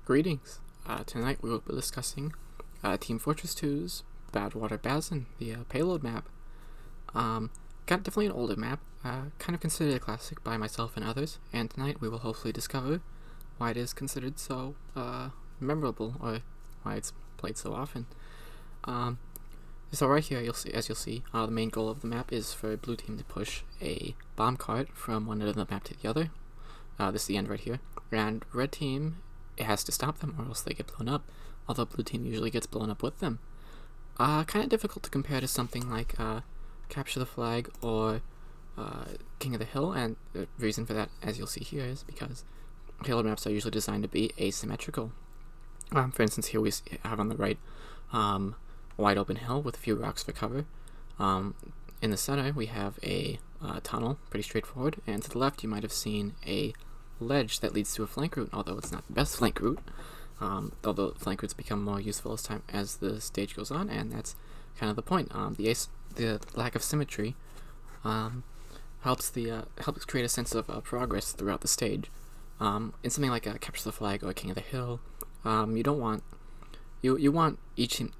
Greetings. Tonight we will be discussing Team Fortress 2's Badwater Basin, the payload map. Definitely an older map, kind of considered a classic by myself and others, and tonight we will hopefully discover why it is considered so memorable, or why it's played so often. So right here, you'll see, the main goal of the map is for blue team to push a bomb cart from one end of the map to the other. This is the end right here, and red team, it has to stop them or else they get blown up, although blue team usually gets blown up with them. Kind of difficult to compare to something like Capture the Flag or King of the Hill, and the reason for that, as you'll see here, is because payload maps are usually designed to be asymmetrical. For instance, here we have on the right wide open hill with a few rocks for cover. In the center we have a tunnel, pretty straightforward, and to the left you might have seen a ledge that leads to a flank route, although it's not the best flank route, although flank routes become more useful as the stage goes on, and that's kind of the point. The lack of symmetry helps create a sense of progress throughout the stage. In something like Capture the Flag or King of the Hill, you want each team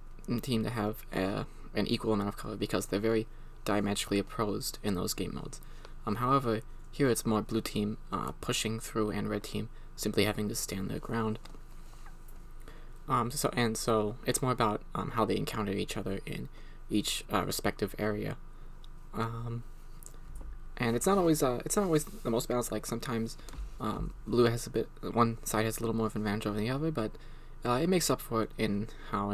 to have an equal amount of color because they're very diametrically opposed in those game modes. However, here it's more blue team pushing through and red team simply having to stand their ground. So it's more about how they encounter each other in each respective area. And it's not always the most balanced. Like sometimes blue has one side has a little more of an advantage over the other, but it makes up for it in how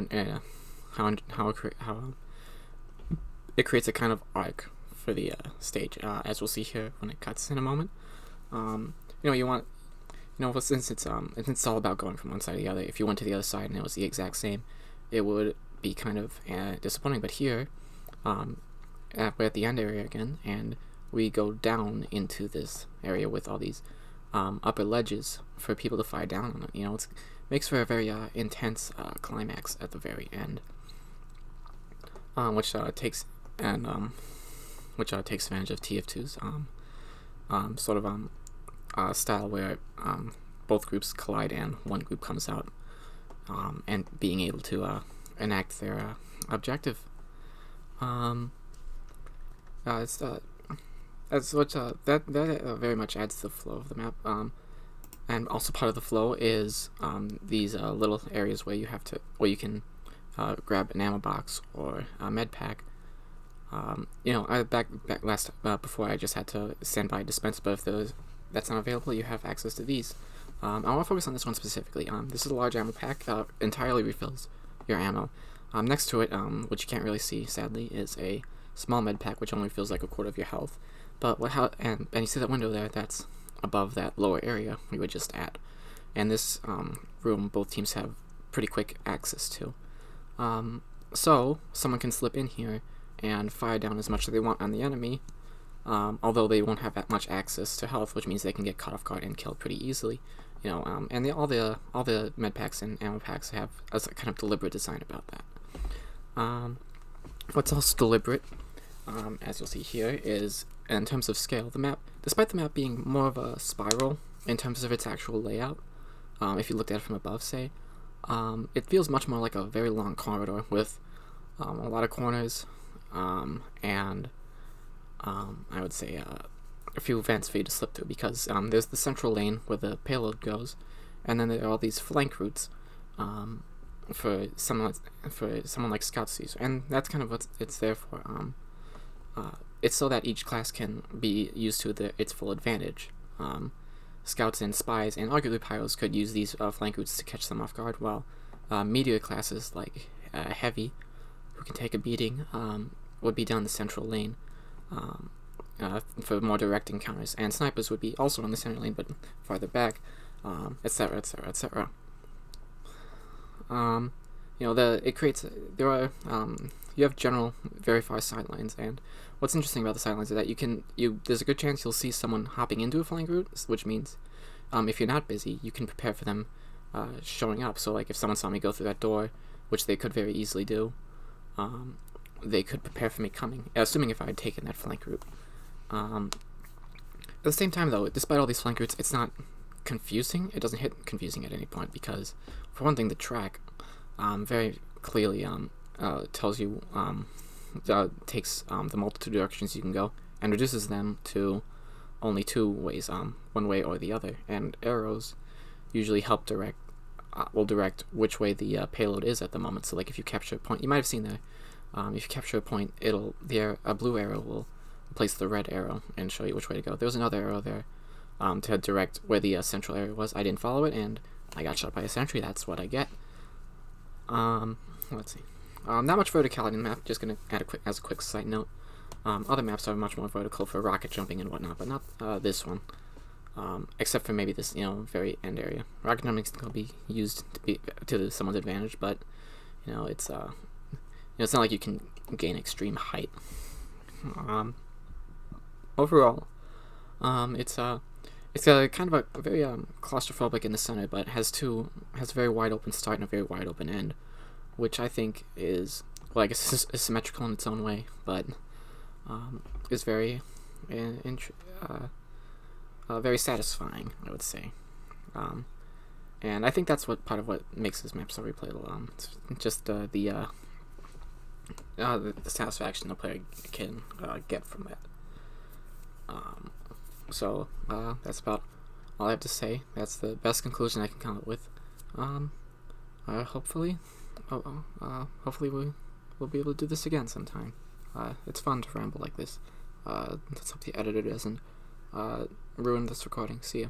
it creates a kind of arc for the stage, as we'll see here when it cuts in a moment. Since it's all about going from one side to the other, if you went to the other side and it was the exact same, it would be kind of disappointing. But here, we're at the end area again, and we go down into this area with all these upper ledges for people to fire down on it. It makes for a very intense climax at the very end, which takes advantage of TF2's style, where both groups collide and one group comes out, and being able to enact their objective. That very much adds to the flow of the map. And also part of the flow is these little areas where you can grab an ammo box or a med pack. Before I just had to stand by dispense, but if that's not available, you have access to these. I want to focus on this one specifically. This is a large ammo pack, entirely refills your ammo. Next to it, which you can't really see sadly, is a small med pack which only fills like a quarter of your health. But and you see that window there? That's above that lower area we were just at. And this room, both teams have pretty quick access to. So someone can slip in here and fire down as much as they want on the enemy, although they won't have that much access to health, which means they can get caught off guard and killed pretty easily. And all the med packs and ammo packs have a kind of deliberate design about that. What's also deliberate, as you'll see here, is in terms of scale. The map, despite the map being more of a spiral in terms of its actual layout, if you looked at it from above, say, it feels much more like a very long corridor with a lot of corners, and I would say a few vents for you to slip through, because there's the central lane where the payload goes, and then there are all these flank routes for someone like Scout Caesar, and that's kind of what it's there for. It's so that each class can be used to its full advantage. Scouts and spies and arguably pyros could use these flank routes to catch them off guard, while meteor classes like Heavy, who can take a beating, would be down the central lane for more direct encounters, and snipers would be also in the center lane but farther back, etc., etc., etc. You have general very far sidelines, and what's interesting about the sidelines is that there's a good chance you'll see someone hopping into a flank route, which means if you're not busy, you can prepare for them showing up. So like if someone saw me go through that door, which they could very easily do, they could prepare for me coming, assuming if I had taken that flank route. At the same time, though, despite all these flank routes, it's not confusing. It doesn't hit confusing at any point because, for one thing, the track very clearly tells you takes the multitude of directions you can go and reduces them to only two ways, one way or the other. And arrows usually help will direct which way the payload is at the moment. So like if you capture a point, you might have seen there. If you capture a point, a blue arrow will replace the red arrow and show you which way to go. There was another arrow there to direct where the central area was. I didn't follow it, and I got shot by a sentry. That's what I get. Let's see. Not much verticality in the map. Just gonna add as a quick side note. Other maps are much more vertical for rocket jumping and whatnot, but not this one. Except for maybe this, very end area. Rocket jumping is gonna be used to someone's advantage, but it's it's not like you can gain extreme height. Overall, it's a kind of a very claustrophobic in the center, but has a very wide open start and a very wide open end, which I think is, well, I guess is symmetrical in its own way, but is very very satisfying, I would say. And I think that's part of what makes this map so replayable. It's just the satisfaction the player can get from it. So that's about all I have to say. That's the best conclusion I can come up with. Hopefully we'll be able to do this again sometime. It's fun to ramble like this. Let's hope the editor doesn't ruin this recording. See ya.